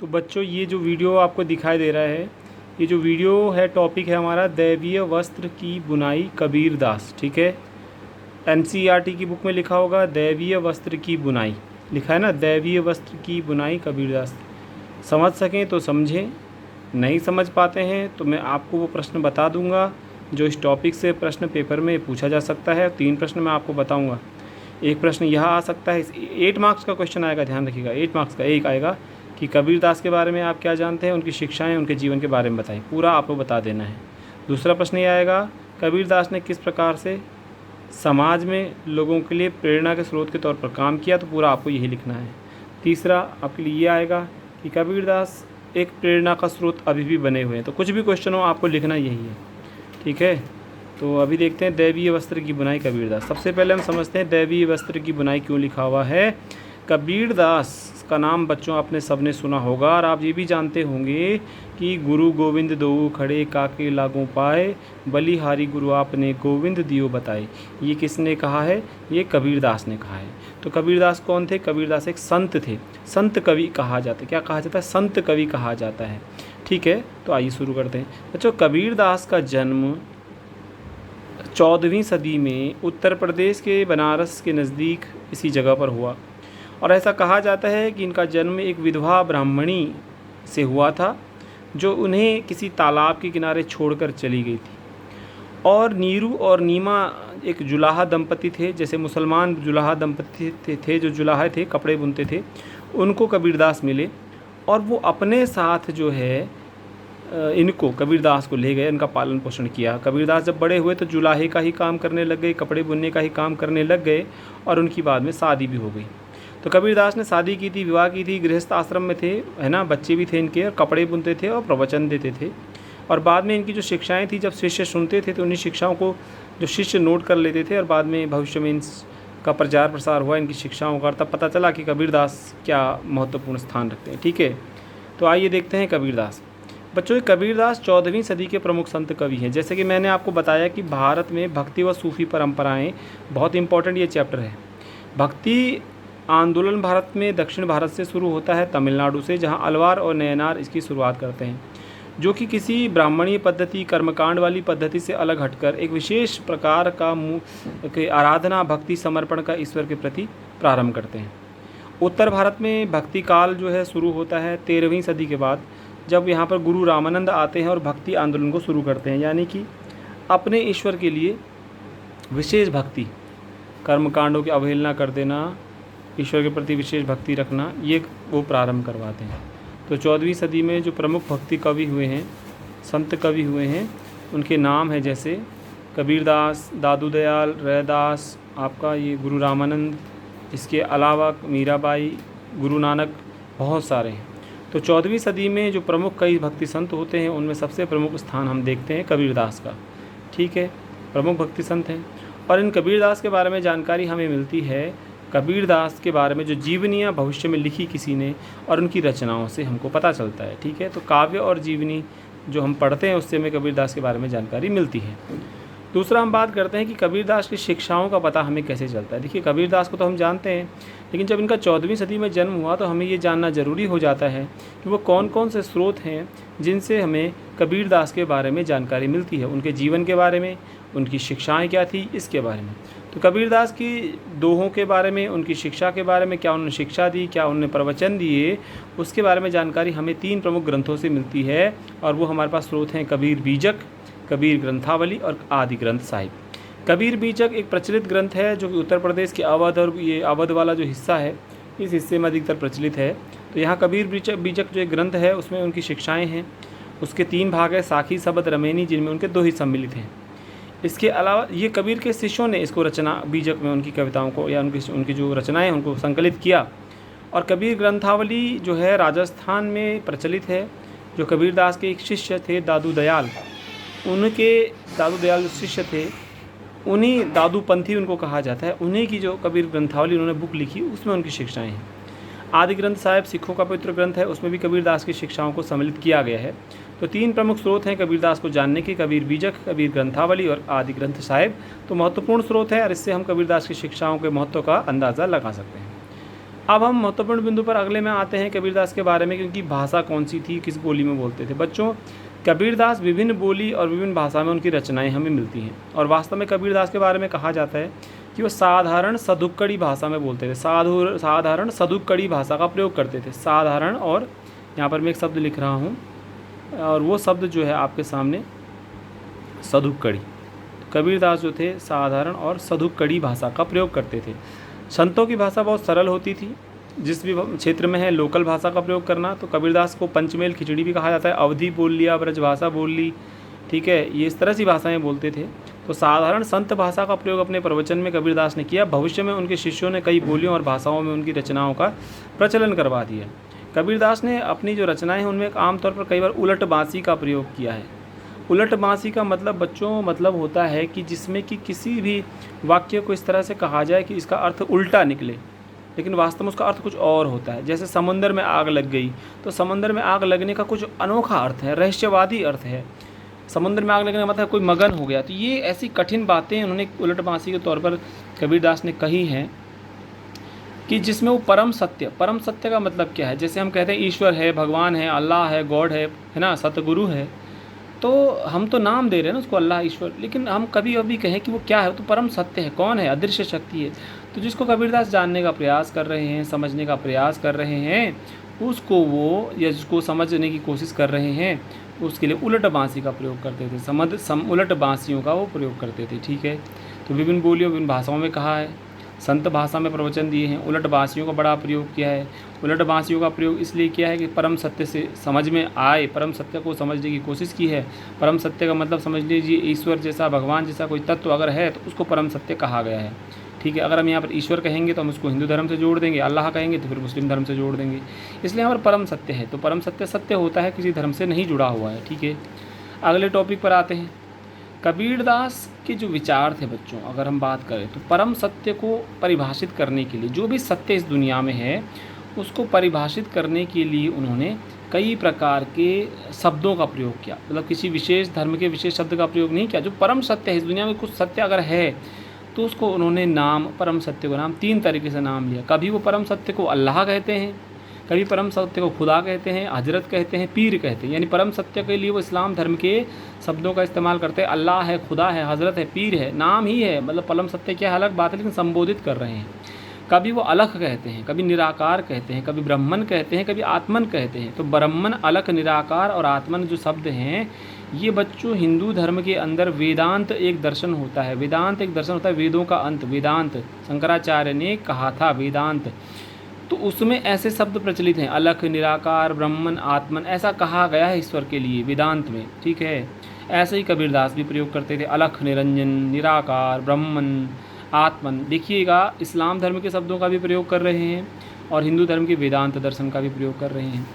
तो बच्चों ये जो वीडियो आपको दिखाई दे रहा है, ये जो वीडियो है टॉपिक है हमारा दैवीय वस्त्र की बुनाई कबीर दास। ठीक है, एनसीईआरटी की बुक में लिखा होगा दैवीय वस्त्र की बुनाई, लिखा है ना, दैवीय वस्त्र की बुनाई कबीर दास। समझ सकें तो समझें, नहीं समझ पाते हैं तो मैं आपको वो प्रश्न बता दूंगा जो इस टॉपिक से प्रश्न पेपर में पूछा जा सकता है। 3 प्रश्न मैं आपको बताऊंगा। एक प्रश्न यह आ सकता है, 8 मार्क्स का क्वेश्चन आएगा, ध्यान रखिएगा। 8 मार्क्स का एक आएगा कि कबीर दास के बारे में आप क्या जानते हैं, उनकी शिक्षाएं, उनके जीवन के बारे में बताएं, पूरा आपको बता देना है। दूसरा प्रश्न ये आएगा, कबीर दास ने किस प्रकार से समाज में लोगों के लिए प्रेरणा के स्रोत के तौर पर काम किया, तो पूरा आपको यही लिखना है। तीसरा आपके लिए ये आएगा कि कबीर दास एक प्रेरणा का स्रोत अभी भी बने हुए हैं। तो कुछ भी क्वेश्चन हो आपको लिखना यही है। ठीक है, तो अभी देखते हैं दैवीय वस्त्र की बुनाई कबीर दास। सबसे पहले हम समझते हैं दैवीय वस्त्र की बुनाई क्यों लिखा हुआ है। कबीर दास का नाम बच्चों आपने सबने सुना होगा, और आप ये भी जानते होंगे कि गुरु गोविंद दो खड़े काके लागों पाए, बलिहारी गुरु आपने गोविंद दियो बताए। ये किसने कहा है? ये कबीर दास ने कहा है। तो कबीर दास कौन थे? कबीर दास एक संत थे, संत कवि कहा जाता है। क्या कहा जाता है? संत कवि कहा जाता है। ठीक है, तो आइए शुरू करते हैं बच्चों। कबीर दास का जन्म 14वीं सदी में उत्तर प्रदेश के बनारस के नज़दीक इसी जगह पर हुआ, और ऐसा कहा जाता है कि इनका जन्म एक विधवा ब्राह्मणी से हुआ था जो उन्हें किसी तालाब के किनारे छोड़कर चली गई थी। और नीरू और नीमा एक जुलाहा दंपति थे, जैसे मुसलमान जुलाहा दंपति थे जो जुलाहे थे, कपड़े बुनते थे, उनको कबीरदास मिले और वो अपने साथ जो है इनको कबीरदास को ले गए, इनका पालन पोषण किया। कबीरदास जब बड़े हुए तो जुलाहे का ही काम करने लग गए, कपड़े बुनने का ही काम करने लग गए, और उनकी बाद में शादी भी हो गई। तो कबीरदास ने शादी की थी, विवाह की थी, गृहस्थ आश्रम में थे, है ना, बच्चे भी थे इनके, और कपड़े बुनते थे और प्रवचन देते थे। और बाद में इनकी जो शिक्षाएं थी, जब शिष्य सुनते थे तो उन्हीं शिक्षाओं को जो शिष्य नोट कर लेते थे, और बाद में भविष्य में इनका प्रचार प्रसार हुआ इनकी शिक्षाओं का, तब पता चला कि कबीरदास क्या महत्वपूर्ण स्थान रखते हैं। ठीक है, तो आइए देखते हैं कबीरदास। बच्चों, कबीरदास 14वीं सदी के प्रमुख संत कवि हैं। जैसे कि मैंने आपको बताया कि भारत में भक्ति व सूफी परंपराएं बहुत इंपॉर्टेंट ये चैप्टर है। भक्ति आंदोलन भारत में दक्षिण भारत से शुरू होता है, तमिलनाडु से, जहां अलवार और नयनार इसकी शुरुआत करते हैं, जो कि किसी ब्राह्मणीय पद्धति, कर्मकांड वाली पद्धति से अलग हटकर एक विशेष प्रकार का आराधना, भक्ति, समर्पण का ईश्वर के प्रति प्रारंभ करते हैं। उत्तर भारत में भक्ति काल जो है शुरू होता है 13वीं सदी के बाद, जब यहाँ पर गुरु रामानंद आते हैं और भक्ति आंदोलन को शुरू करते हैं, यानी कि अपने ईश्वर के लिए विशेष भक्ति, कर्मकांडों की अवहेलना कर देना, ईश्वर के प्रति विशेष भक्ति रखना, ये वो प्रारंभ करवाते हैं। तो 14वीं सदी में जो प्रमुख भक्ति कवि हुए हैं, संत कवि हुए हैं, उनके नाम है जैसे कबीरदास, दादू दयाल, रैदास, आपका ये गुरु रामानंद, इसके अलावा मीराबाई, गुरु नानक, बहुत सारे हैं। तो 14वीं सदी में जो प्रमुख कई भक्ति संत होते हैं, उनमें सबसे प्रमुख स्थान हम देखते हैं कबीरदास का। ठीक है, प्रमुख भक्ति संत हैं। और इन कबीरदास के बारे में जानकारी हमें मिलती है कबीरदास के बारे में जो जीवनियाँ भविष्य में लिखी किसी ने, और उनकी रचनाओं से हमको पता चलता है। ठीक है, तो काव्य और जीवनी जो हम पढ़ते हैं उससे हमें कबीरदास के बारे में जानकारी मिलती है। दूसरा हम बात करते हैं कि कबीरदास की शिक्षाओं का पता हमें कैसे चलता है। देखिए, कबीरदास को तो हम जानते हैं, लेकिन जब इनका 14वीं सदी में जन्म हुआ तो हमें ये जानना ज़रूरी हो जाता है कि वो कौन कौन से स्रोत हैं जिनसे हमें कबीरदास के बारे में जानकारी मिलती है, उनके जीवन के बारे में, उनकी शिक्षाएं क्या थी, इसके बारे में। तो कबीरदास की दोहों के बारे में, उनकी शिक्षा के बारे में, क्या उन्होंने शिक्षा दी, क्या उन्होंने प्रवचन दिए, उसके बारे में जानकारी हमें 3 प्रमुख ग्रंथों से मिलती है, और वो हमारे पास स्रोत हैं कबीर बीजक, कबीर ग्रंथावली और आदि ग्रंथ साहिब। कबीर बीजक एक प्रचलित ग्रंथ है जो कि उत्तर प्रदेश के अवध, और ये अवध वाला जो हिस्सा है, इस हिस्से में अधिकतर प्रचलित है। तो यहाँ कबीर बीजक जो एक ग्रंथ है उसमें उनकी शिक्षाएं हैं। उसके 3 भाग है, साखी, शबद, रमेनी, जिनमें उनके 2 ही सम्मिलित हैं। इसके अलावा ये कबीर के शिष्यों ने इसको रचना बीजक में उनकी कविताओं को या उनकी जो रचनाएं हैं उनको संकलित किया। और कबीर ग्रंथावली जो है राजस्थान में प्रचलित है, जो कबीरदास के एक शिष्य थे दादू दयाल, उनके दादू दयाल शिष्य थे, उन्हीं दादू पंथी उनको कहा जाता है, उन्हीं की जो कबीर ग्रंथावली उन्होंने बुक लिखी, उसमें उनकी शिक्षाएं हैं। आदि ग्रंथ साहिब सिखों का पवित्र ग्रंथ है, उसमें भी कबीरदास की शिक्षाओं को सम्मिलित किया गया है। तो 3 प्रमुख स्रोत हैं कबीरदास को जानने के, कबीर बीजक, कबीर ग्रंथावली और आदि ग्रंथ साहिब। तो महत्वपूर्ण स्रोत है, और इससे हम कबीरदास की शिक्षाओं के महत्व का अंदाज़ा लगा सकते हैं। अब हम महत्वपूर्ण बिंदु पर अगले में आते हैं कबीरदास के बारे में, क्योंकि भाषा कौन सी थी, किस बोली में बोलते थे। बच्चों, कबीरदास विभिन्न बोली और विभिन्न भाषा में उनकी रचनाएं हमें मिलती हैं, और वास्तव में कबीरदास के बारे में कहा जाता है कि वो साधारण सदुक्कड़ी भाषा में बोलते थे। साधारण सदुक्कड़ी भाषा का प्रयोग करते थे। साधारण, और यहाँ पर मैं एक शब्द लिख रहा हूँ, और वो शब्द जो है आपके सामने सदुक्कड़ी। कबीरदास जो थे साधारण और सदुक्कड़ी भाषा का प्रयोग करते थे। संतों की भाषा बहुत सरल होती थी, जिस भी क्षेत्र में है लोकल भाषा का प्रयोग करना। तो कबीरदास को पंचमेल खिचड़ी भी कहा जाता है। अवधी बोल लिया, ब्रजभाषा बोल ली, ठीक है, ये इस तरह सी भाषाएं बोलते थे। तो साधारण संत भाषा का प्रयोग अपने प्रवचन में कबीरदास ने किया। भविष्य में उनके शिष्यों ने कई बोलियों और भाषाओं में उनकी रचनाओं का प्रचलन करवा दिया। कबीरदास ने अपनी जो रचनाएं हैं उनमें आमतौर पर कई बार उलट बांसी का प्रयोग किया है। उलट बांसी का मतलब बच्चों मतलब होता है कि जिसमें कि किसी भी वाक्य को इस तरह से कहा जाए कि इसका अर्थ उल्टा निकले, लेकिन वास्तव में उसका अर्थ कुछ और होता है। जैसे समुंदर में आग लग गई, तो समुंदर में आग लगने का कुछ अनोखा अर्थ है, रहस्यवादी अर्थ है। समुद्र में आग लगने का मतलब कोई मगन हो गया। तो ये ऐसी कठिन बातें उन्होंने उलट बांसी के तौर पर कबीरदास ने कही हैं कि जिसमें वो परम सत्य का मतलब क्या है। जैसे हम कहते हैं ईश्वर है, भगवान है, अल्लाह है, गॉड है ना, सतगुरु है, तो हम तो नाम दे रहे हैं ना उसको अल्लाह ईश्वर, लेकिन हम कभी अभी कहें कि वो क्या है, तो परम सत्य है, कौन है, अदृश्य शक्ति है। तो जिसको कबीरदास जानने का प्रयास कर रहे हैं, समझने का प्रयास कर रहे हैं, उसको वो या जिसको समझने की कोशिश कर रहे हैं उसके लिए उलट बांसी का प्रयोग करते थे। उलट बांसियों का वो प्रयोग करते थे, ठीक है। तो विभिन्न बोलियों विभिन्न भाषाओं में कहा है, संत भाषा में प्रवचन दिए हैं। उलट बांसियों का बड़ा प्रयोग किया है। उलट बांसियों का प्रयोग इसलिए किया है कि परम सत्य से समझ में आए, परम सत्य को समझने की कोशिश की है। परम सत्य का मतलब समझ लीजिए ईश्वर जैसा, भगवान जैसा कोई तत्व अगर है तो उसको परम सत्य कहा गया है, ठीक है। अगर हम यहाँ पर ईश्वर कहेंगे तो हम उसको हिंदू धर्म से जोड़ देंगे, अल्लाह कहेंगे तो फिर मुस्लिम धर्म से जोड़ देंगे, इसलिए यहाँ पर परम सत्य है। तो परम सत्य सत्य होता है, किसी धर्म से नहीं जुड़ा हुआ है, ठीक है। अगले टॉपिक पर आते हैं। कबीरदास के जो विचार थे बच्चों, अगर हम बात करें तो परम सत्य को परिभाषित करने के लिए, जो भी सत्य इस दुनिया में है उसको परिभाषित करने के लिए उन्होंने कई प्रकार के शब्दों का प्रयोग किया। मतलब किसी विशेष धर्म के विशेष शब्द का प्रयोग नहीं किया। जो परम सत्य है इस दुनिया में, कुछ सत्य अगर है तो उसको उन्होंने नाम, परम सत्य को नाम 3 तरीके से नाम लिया। कभी वो परम सत्य को अल्लाह कहते हैं, कभी परम सत्य को खुदा कहते हैं, हजरत कहते हैं, पीर कहते हैं। यानी परम सत्य के लिए वो इस्लाम धर्म के शब्दों का इस्तेमाल करते हैं। अल्लाह है, खुदा है, हजरत है, पीर है, नाम ही है। मतलब परम सत्य क्या है अलग बात है, लेकिन संबोधित कर रहे हैं। कभी वो अलख कहते हैं, कभी निराकार कहते हैं, कभी ब्रह्मन कहते हैं, कभी आत्मन कहते हैं। तो ब्रह्मन, अलख, निराकार और आत्मन जो शब्द हैं, ये बच्चों हिंदू धर्म के अंदर वेदांत एक दर्शन होता है। वेदांत एक दर्शन होता है, वेदों का अंत, वेदांत शंकराचार्य ने कहा था वेदांत। तो उसमें ऐसे शब्द प्रचलित हैं, अलख, निराकार, ब्रह्मन, आत्मन, ऐसा कहा गया है ईश्वर के लिए वेदांत में, ठीक है। ऐसे ही कबीरदास भी प्रयोग करते थे, अलख, निरंजन, निराकार, ब्रह्मन, आत्मन। देखिएगा इस्लाम धर्म के शब्दों का भी प्रयोग कर रहे हैं और हिंदू धर्म के वेदांत दर्शन का भी प्रयोग कर रहे हैं।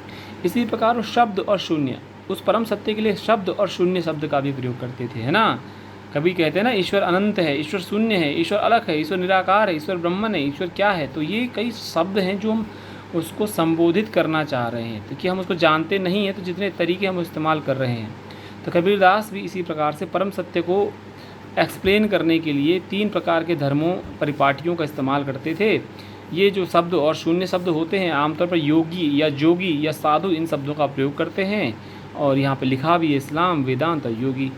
इसी प्रकार शब्द और शून्य, उस परम सत्य के लिए शब्द और शून्य शब्द का भी प्रयोग करते थे, है ना। कभी कहते हैं ना ईश्वर अनंत है, ईश्वर शून्य है, ईश्वर अलग है, ईश्वर निराकार है, ईश्वर ब्रह्मन है, ईश्वर क्या है। तो ये कई शब्द हैं जो हम उसको संबोधित करना चाह रहे हैं, तो कि हम उसको जानते नहीं हैं, तो जितने तरीके हम इस्तेमाल कर रहे हैं। तो कबीरदास भी इसी प्रकार से परम सत्य को एक्सप्लेन करने के लिए 3 प्रकार के धर्मों परिपाटियों का इस्तेमाल करते थे। ये जो शब्द और शून्य शब्द होते हैं, आमतौर पर योगी या जोगी या साधु इन शब्दों का प्रयोग करते हैं। और यहाँ पे लिखा भी है इस्लाम, वेदांत और योगी।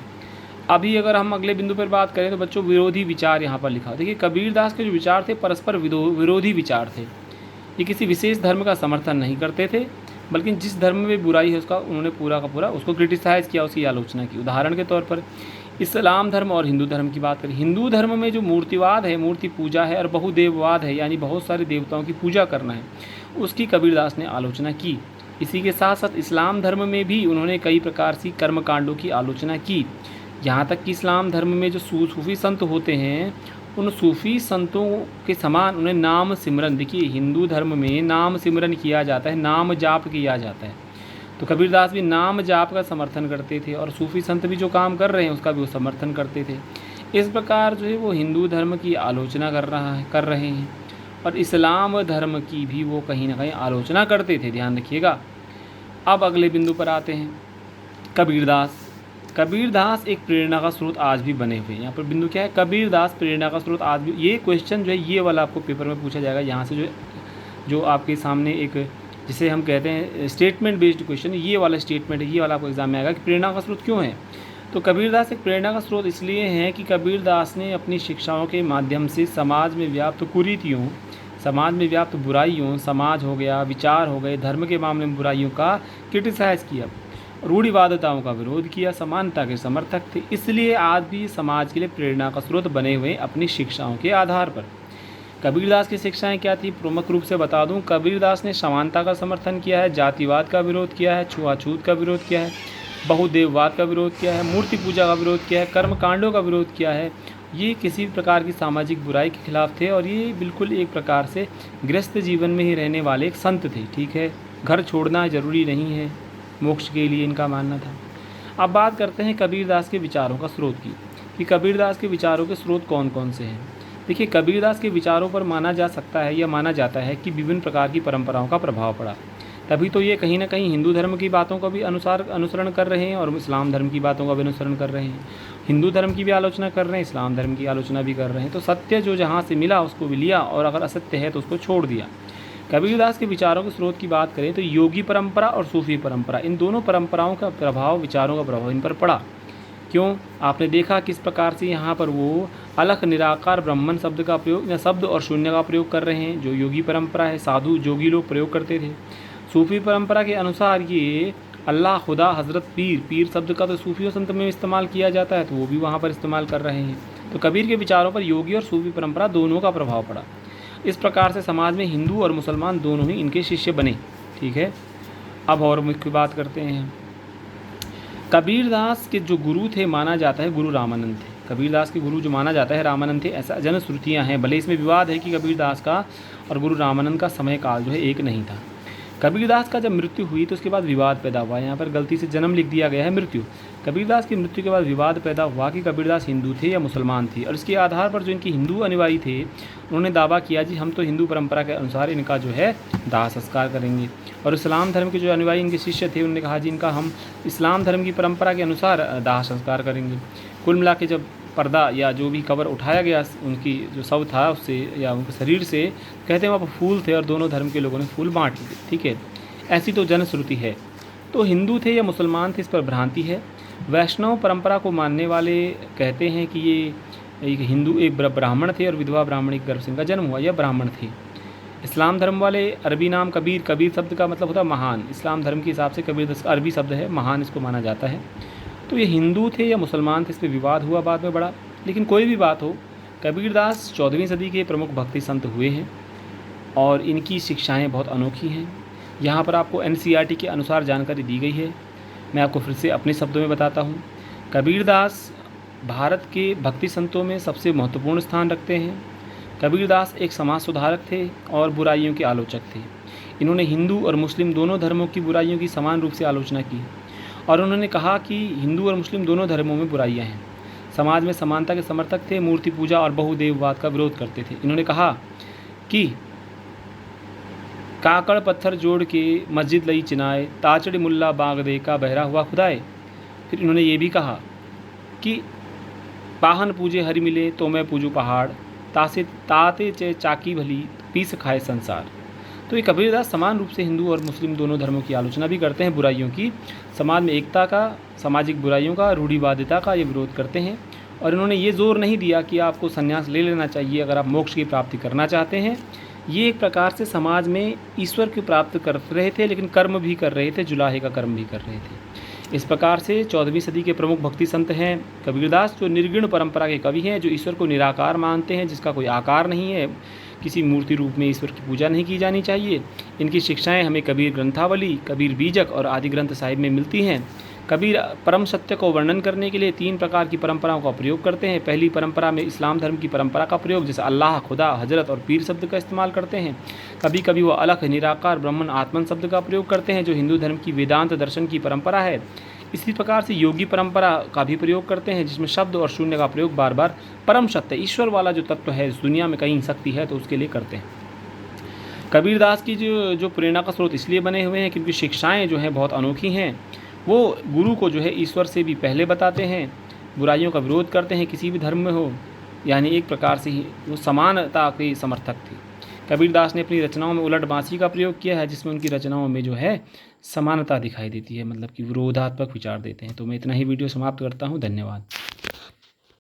अभी अगर हम अगले बिंदु पर बात करें तो बच्चों विरोधी विचार यहाँ पर लिखा। देखिए कबीरदास के जो विचार थे परस्पर विरोधी विचार थे। ये किसी विशेष धर्म का समर्थन नहीं करते थे, बल्कि जिस धर्म में बुराई है उसका उन्होंने पूरा का पूरा उसको क्रिटिसाइज़ किया, उसकी आलोचना की। उदाहरण के तौर पर इस्लाम धर्म और हिंदू धर्म की बात करें। हिंदू धर्म में जो मूर्तिवाद है, मूर्ति पूजा है, और बहुदेववाद है, यानी बहुत सारे देवताओं की पूजा करना है, उसकी कबीरदास ने आलोचना की। इसी के साथ साथ इस्लाम धर्म में भी उन्होंने कई प्रकार की कर्मकांडों की आलोचना की। यहाँ तक कि इस्लाम धर्म में जो सूफी संत होते हैं, उन सूफी संतों के समान उन्हें नाम सिमरन, देखिए हिंदू धर्म में नाम सिमरन किया जाता है, नाम जाप किया जाता है। तो कबीरदास भी नाम जाप का समर्थन करते थे और सूफी संत भी जो काम कर रहे हैं उसका भी वो समर्थन करते थे। इस प्रकार जो है वो हिंदू धर्म की आलोचना कर रहे हैं और इस्लाम धर्म की भी वो कहीं ना कहीं आलोचना करते थे, ध्यान रखिएगा। अब अगले बिंदु पर आते हैं। कबीरदास एक प्रेरणा का स्रोत आज भी बने हुए हैं। यहाँ पर बिंदु क्या है, कबीरदास प्रेरणा का स्रोत आज भी। ये क्वेश्चन जो है ये वाला आपको पेपर में पूछा जाएगा, यहाँ से जो जो आपके सामने एक जिसे हम कहते हैं स्टेटमेंट बेस्ड क्वेश्चन, ये वाला स्टेटमेंट है, ये वाला आपको एग्जाम में आएगा कि प्रेरणा का स्रोत क्यों है। तो कबीरदास एक प्रेरणा का स्रोत इसलिए है कि कबीरदास ने अपनी शिक्षाओं के माध्यम से समाज में व्याप्त कुरीतियों, समाज में व्याप्त बुराइयों, समाज हो गया, विचार हो गए, धर्म के मामले में बुराइयों का क्रिटिसाइज़ किया, रूढ़िवादिताओं का विरोध किया, समानता के समर्थक थे। इसलिए आज भी समाज के लिए प्रेरणा का स्रोत बने हुए अपनी शिक्षाओं के आधार पर। कबीरदास की शिक्षाएं क्या थी, प्रमुख रूप से बता दूं। कबीरदास ने समानता का समर्थन किया है, जातिवाद का विरोध किया है, छुआछूत का विरोध किया है, बहुदेववाद का विरोध किया है, मूर्ति पूजा का विरोध किया है, कर्मकांडों का विरोध किया है। ये किसी भी प्रकार की सामाजिक बुराई के खिलाफ थे और ये बिल्कुल एक प्रकार से गृहस्थ जीवन में ही रहने वाले एक संत थे। ठीक है, घर छोड़ना ज़रूरी नहीं है मोक्ष के लिए, इनका मानना था। अब बात करते हैं कबीरदास के विचारों का स्रोत की, कि कबीरदास के विचारों के स्रोत कौन कौन से हैं। देखिए, कबीरदास के विचारों पर माना जा सकता है या माना जाता है कि विभिन्न प्रकार की परंपराओं का प्रभाव पड़ा, तभी तो ये कहीं ना कहीं हिंदू धर्म की बातों का भी अनुसरण कर रहे हैं और इस्लाम धर्म की बातों का भी अनुसरण कर रहे हैं। हिंदू धर्म की भी आलोचना कर रहे हैं, इस्लाम धर्म की आलोचना भी कर रहे हैं। तो सत्य जो जहाँ से मिला उसको भी लिया और अगर असत्य है तो उसको छोड़ दिया। कबीरदास के विचारों के स्रोत की बात करें तो योगी परंपरा और सूफी परंपरा, इन दोनों परंपराओं का प्रभाव, विचारों का प्रभाव इन पर पड़ा। क्यों? आपने देखा किस प्रकार से यहाँ पर वो अलख निराकार ब्रह्मन शब्द का प्रयोग या शब्द और शून्य का प्रयोग कर रहे हैं, जो योगी परंपरा है, साधु जोगी लोग प्रयोग करते थे। सूफी परंपरा के अनुसार ये अल्लाह, खुदा, हज़रत, पीर, पीर शब्द का तो सूफी संत में इस्तेमाल किया जाता है, तो वो भी वहाँ पर इस्तेमाल कर रहे हैं। तो कबीर के विचारों पर योगी और सूफी परंपरा दोनों का प्रभाव पड़ा। इस प्रकार से समाज में हिंदू और मुसलमान दोनों ही इनके शिष्य बने। ठीक है, अब और मुख्य बात करते हैं। कबीरदास के जो गुरु थे माना जाता है गुरु रामानंद थे। कबीरदास के गुरु जो माना जाता है रामानंद थे, ऐसा जनश्रुतियाँ हैं। भले इसमें विवाद है कि कबीरदास का और गुरु रामानंद का समय काल जो है एक नहीं था। कबीरदास का जब मृत्यु हुई तो उसके बाद विवाद पैदा हुआ। यहाँ पर गलती से जन्म लिख दिया गया है मृत्यु। कबीरदास की मृत्यु के बाद विवाद पैदा हुआ कि कबीरदास हिंदू थे या मुसलमान थे, और इसके आधार पर जो इनके हिंदू अनुयायी थे उन्होंने दावा किया जी हम तो हिंदू परंपरा के अनुसार इनका जो है दाह संस्कार करेंगे, और इस्लाम धर्म के जो अनुयायी इनके शिष्य थे उन्होंने कहा जी इनका हम इस्लाम धर्म की परंपरा के अनुसार दाह संस्कार करेंगे। कुल मिला के जब पर्दा या जो भी कवर उठाया गया उनकी जो शव था उससे या उनके शरीर से, कहते हैं वहाँ पर फूल थे और दोनों धर्म के लोगों ने फूल बांट लिए। ठीक है, ऐसी तो जनश्रुति है। तो हिंदू थे या मुसलमान थे इस पर भ्रांति है। वैष्णव परंपरा को मानने वाले कहते हैं कि ये एक हिंदू एक ब्राह्मण थे और विधवा ब्राह्मणी गर्भ से इनका जन्म हुआ, यह ब्राह्मण थे। इस्लाम धर्म वाले अरबी नाम कबीर, कबीर शब्द का मतलब होता है महान। इस्लाम धर्म के हिसाब से कबीर अरबी शब्द है, महान इसको माना जाता है। तो ये हिंदू थे या मुसलमान थे इस पर विवाद हुआ बाद में बड़ा। लेकिन कोई भी बात हो, कबीरदास 14वीं सदी के प्रमुख भक्ति संत हुए हैं और इनकी शिक्षाएं बहुत अनोखी हैं। यहाँ पर आपको NCERT के अनुसार जानकारी दी गई है। मैं आपको फिर से अपने शब्दों में बताता हूँ। कबीरदास भारत के भक्ति संतों में सबसे महत्वपूर्ण स्थान रखते हैं। कबीरदास एक समाज सुधारक थे और बुराइयों के आलोचक थे। इन्होंने हिंदू और मुस्लिम दोनों धर्मों की बुराइयों की समान रूप से आलोचना की और उन्होंने कहा कि हिंदू और मुस्लिम दोनों धर्मों में बुराइयां हैं। समाज में समानता के समर्थक थे, मूर्ति पूजा और बहुदेववाद का विरोध करते थे। इन्होंने कहा कि काकड़ पत्थर जोड़ के मस्जिद लई चिनाए, ताचड़ी मुल्ला बाग दे का बहरा हुआ खुदाए। फिर इन्होंने ये भी कहा कि पाहन पूजे हरि मिले तो मैं पूजू पहाड़, तासे ताते चे चाकी भली पीस खाए संसार। तो ये कबीरदास समान रूप से हिंदू और मुस्लिम दोनों धर्मों की आलोचना भी करते हैं, बुराइयों की, समाज में एकता का, सामाजिक बुराइयों का, रूढ़िवादिता का ये विरोध करते हैं। और इन्होंने ये जोर नहीं दिया कि आपको संन्यास ले लेना चाहिए अगर आप मोक्ष की प्राप्ति करना चाहते हैं। ये एक प्रकार से समाज में ईश्वर की प्राप्त कर रहे थे, लेकिन कर्म भी कर रहे थे, जुलाहे का कर्म भी कर रहे थे। इस प्रकार से 14वीं सदी के प्रमुख भक्ति संत हैं कबीरदास, जो निर्गुण परंपरा के कवि हैं, जो ईश्वर को निराकार मानते हैं, जिसका कोई आकार नहीं है, किसी मूर्ति रूप में ईश्वर की पूजा नहीं की जानी चाहिए। इनकी शिक्षाएं हमें कबीर ग्रंथावली, कबीर बीजक और आदि ग्रंथ साहिब में मिलती हैं। कबीर परम सत्य को वर्णन करने के लिए 3 प्रकार की परंपराओं का प्रयोग करते हैं। पहली परंपरा में इस्लाम धर्म की परंपरा का प्रयोग, जैसे अल्लाह, खुदा, हजरत और पीर शब्द का इस्तेमाल करते हैं। कभी कभी वो अलख, निराकार, ब्रह्मन, आत्मन शब्द का प्रयोग करते हैं, जो हिंदू धर्म की वेदांत दर्शन की परंपरा है। इसी प्रकार से योगी परंपरा का भी प्रयोग करते हैं, जिसमें शब्द और शून्य का प्रयोग बार बार परम सत्य, ईश्वर वाला जो तत्व है, इस दुनिया में कहीं शक्ति है तो उसके लिए करते हैं। कबीरदास की जो प्रेरणा का स्रोत इसलिए बने हुए हैं क्योंकि शिक्षाएं जो हैं बहुत अनोखी हैं। वो गुरु को जो है ईश्वर से भी पहले बताते हैं, बुराइयों का विरोध करते हैं किसी भी धर्म में हो, यानी एक प्रकार से ही वो समानता के समर्थक थे। कबीरदास ने अपनी रचनाओं में उलट बांसी का प्रयोग किया है, जिसमें उनकी रचनाओं में जो है समानता दिखाई देती है, मतलब कि विरोधात्मक विचार देते हैं। तो मैं इतना ही वीडियो समाप्त करता हूँ। धन्यवाद।